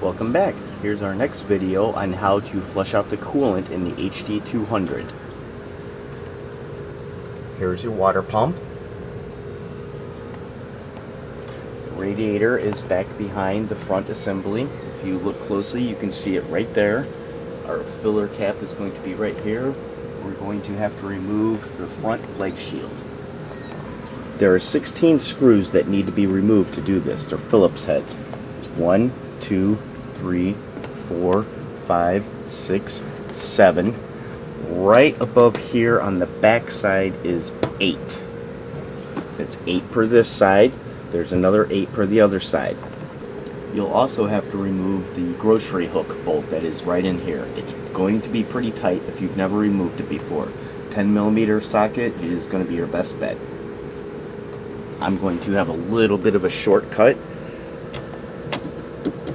Welcome back. Here's our next video on how to flush out the coolant in the HD200. Here's your water pump. The radiator is back behind the front assembly. If you look closely, you can see it right there. Our filler cap is going to be right here. We're going to have to remove the front leg shield. There are 16 screws that need to be removed to do this. They're Phillips heads. 1, 2, 3, 4, 5, 6, 7. Right above here on the back side is 8. That's 8 per this side. There's another 8 per the other side. You'll also have to remove the grocery hook bolt that is right in here. It's going to be pretty tight if you've never removed it before. 10mm socket is going to be your best bet. I'm going to have a little bit of a shortcut,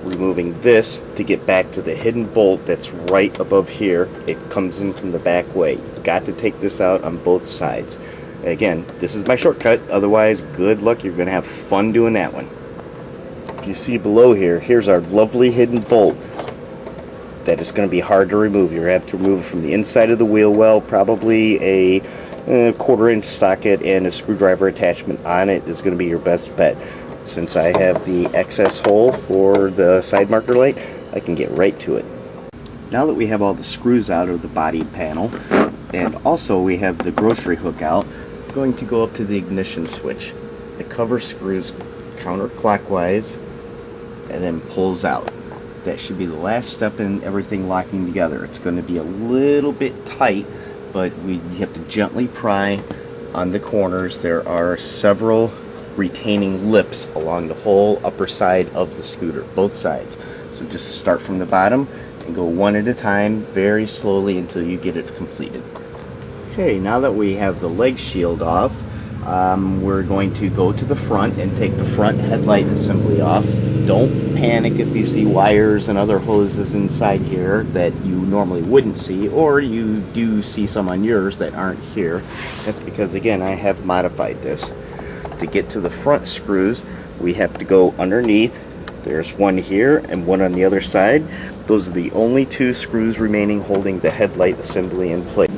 removing this to get back to the hidden bolt that's right above here. It comes in from the back way. You've got to take this out on both sides. Again, this is my shortcut, otherwise good luck, you're going to have fun doing that one. If you see below here, here's our lovely hidden bolt that is going to be hard to remove. You're going to have to remove it from the inside of the wheel well. Probably a 1/4-inch socket and a screwdriver attachment on it is going to be your best bet. Since I have the excess hole for the side marker light, I can get right to it. Now that we have all the screws out of the body panel, and also we have the grocery hook out, I'm going to go up to the ignition switch. The cover screws counterclockwise and then pulls out. That should be the last step in everything locking together. It's going to be a little bit tight, but you have to gently pry on the corners. There are several retaining lips along the whole upper side of the scooter, both sides. So just start from the bottom and go one at a time, very slowly until you get it completed. Okay, now that we have the leg shield off, we're going to go to the front and take the front headlight assembly off. Don't panic if you see wires and other hoses inside here that you normally wouldn't see, or you do see some on yours that aren't here. That's because, again, I have modified this. To get to the front screws, we have to go underneath. There's one here and one on the other side. Those are the only 2 screws remaining holding the headlight assembly in place.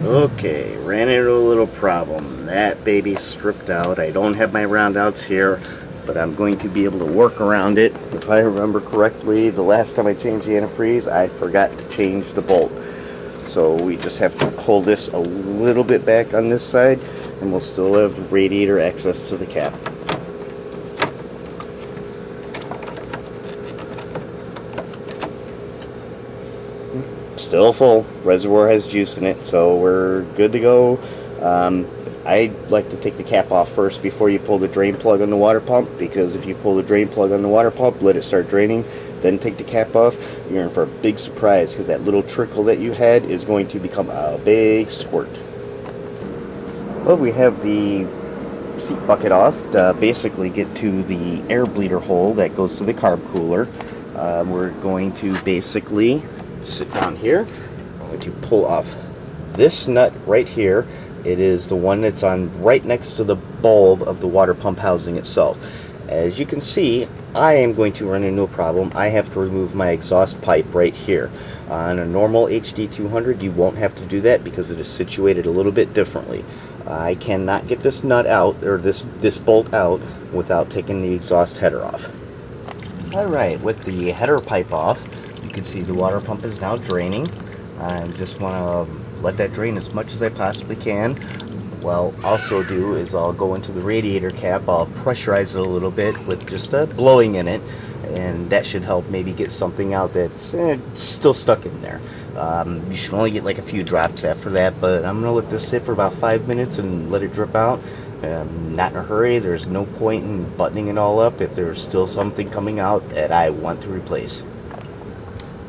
Okay, ran into a little problem. That baby's stripped out. I don't have my roundouts here, but I'm going to be able to work around it. If I remember correctly, the last time I changed the antifreeze, I forgot to change the bolt. So we just have to pull this a little bit back on this side, and we'll still have radiator access to the cap. Still full. Reservoir has juice in it, so we're good to go. I like to take the cap off first before you pull the drain plug on the water pump, because if you pull the drain plug on the water pump, let it start draining, then take the cap off, you're in for a big surprise, because that little trickle that you had is going to become a big squirt. Well, we have the seat bucket off to basically get to the air bleeder hole that goes to the carb cooler. We're going to basically sit down here. I'm going to pull off this nut right here. It is the one that's on right next to the bulb of the water pump housing itself. As you can see, I am going to run into a problem. I have to remove my exhaust pipe right here. On a normal HD200, you won't have to do that because it is situated a little bit differently. I cannot get this nut out, or this bolt out, without taking the exhaust header off. Alright, with the header pipe off, you can see the water pump is now draining. I just want to let that drain as much as I possibly can. What I'll also do is I'll go into the radiator cap, I'll pressurize it a little bit with just blowing in it, and that should help maybe get something out that's still stuck in there. You should only get like a few drops after that, but I'm going to let this sit for about 5 minutes and let it drip out. Not in a hurry. There's no point in buttoning it all up if there's still something coming out that I want to replace.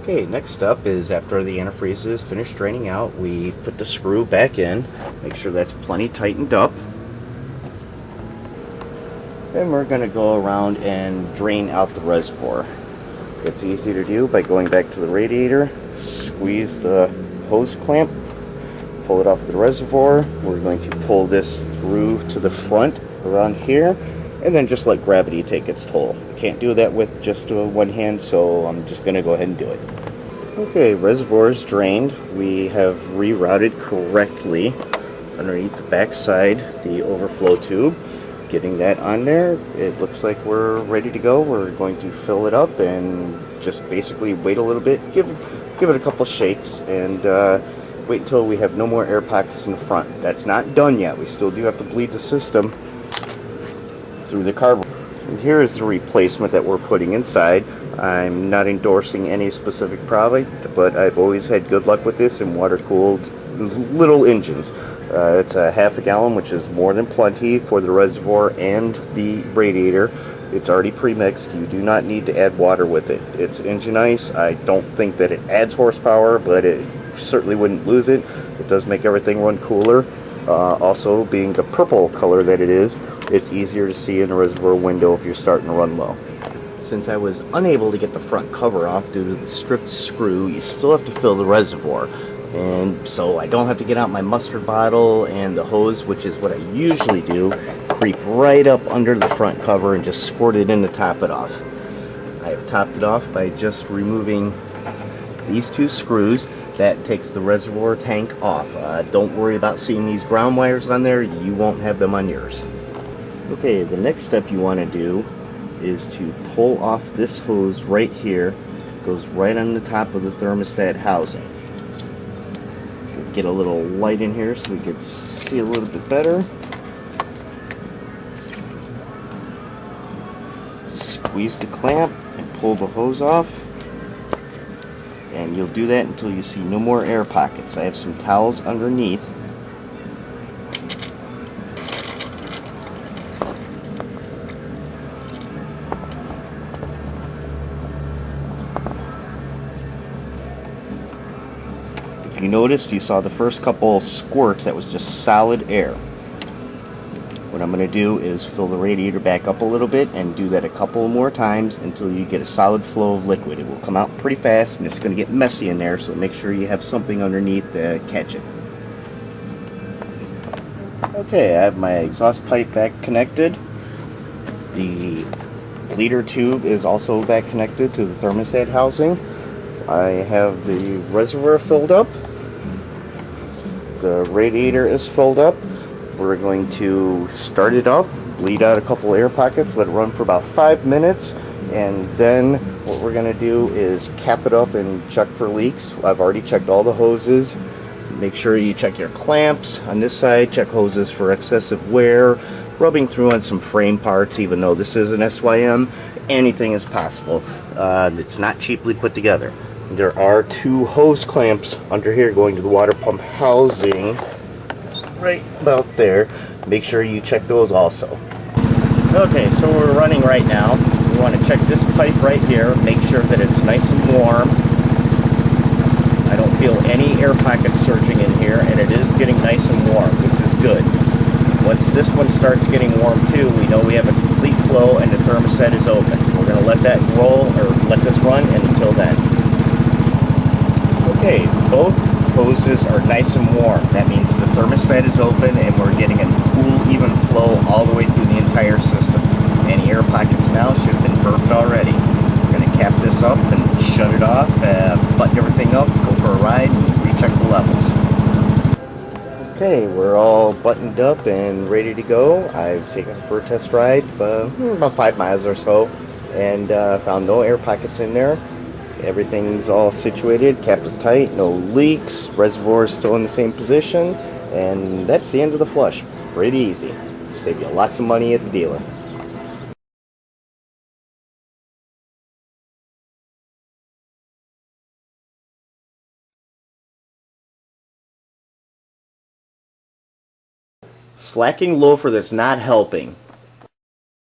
Okay, next up is after the antifreeze is finished draining out, we put the screw back in, make sure that's plenty tightened up. Then we're going to go around and drain out the reservoir. It's easy to do by going back to the radiator, squeeze the hose clamp, pull it off the reservoir. We're going to pull this through to the front around here, and then just let gravity take its toll. Can't do that with just one hand, so I'm just going to go ahead and do it. Okay, reservoir is drained. We have rerouted correctly underneath the back side, the overflow tube. Getting that on there, it looks like we're ready to go. We're going to fill it up and just basically wait a little bit, give it a couple shakes, and wait until we have no more air pockets in the front. That's not done yet. We still do have to bleed the system through the carburetor. And here is the replacement that we're putting inside. I'm not endorsing any specific product, but I've always had good luck with this in water-cooled little engines. It's a half a gallon, which is more than plenty for the reservoir and the radiator. It's already pre-mixed. You do not need to add water with it. It's engine ice. I don't think that it adds horsepower, but it certainly wouldn't lose it. It does make everything run cooler. Also, being the purple color that it is, it's easier to see in the reservoir window if you're starting to run low. Since I was unable to get the front cover off due to the stripped screw, you still have to fill the reservoir. And so I don't have to get out my mustard bottle and the hose, which is what I usually do, creep right up under the front cover and just squirt it in to top it off. I have topped it off by just removing these two screws. That takes the reservoir tank off. Don't worry about seeing these ground wires on there. You won't have them on yours. Okay, the next step you want to do is to pull off this hose right here. It goes right on the top of the thermostat housing. Get a little light in here so we can see a little bit better. Just squeeze the clamp and pull the hose off. And you'll do that until you see no more air pockets. I have some towels underneath. If you noticed, you saw the first couple squirts, that was just solid air. What I'm going to do is fill the radiator back up a little bit and do that a couple more times until you get a solid flow of liquid. It will come out pretty fast and it's going to get messy in there, so make sure you have something underneath to catch it. Okay, I have my exhaust pipe back connected. The bleeder tube is also back connected to the thermostat housing. I have the reservoir filled up. The radiator is filled up. We're going to start it up, bleed out a couple air pockets, let it run for about 5 minutes, and then what we're going to do is cap it up and check for leaks. I've already checked all the hoses. Make sure you check your clamps on this side, check hoses for excessive wear, rubbing through on some frame parts. Even though this is an SYM, anything is possible. It's not cheaply put together. There are 2 hose clamps under here going to the water pump housing right about there. Make sure you check those also. Okay, so we're running right now. We want to check this pipe right here, make sure that it's nice and warm. I don't feel any air pockets surging in here, and it is getting nice and warm, which is good. Once this one starts getting warm too, we know we have a complete flow and the thermostat is open. We're going to let that roll, or let this run until then. Okay, both hoses are nice and warm. That means the thermostat is open and we're getting a cool, even flow all the way through the entire system. Any air pockets now should have been burped already. We're going to cap this up and shut it off, button everything up, go for a ride, and recheck the levels. Okay, we're all buttoned up and ready to go. I've taken it for a test ride, about 5 miles or so, and found no air pockets in there. Everything's all situated, cap is tight, no leaks, reservoir is still in the same position, and that's the end of the flush. Pretty easy. Save you lots of money at the dealer. Slacking loafer that's not helping.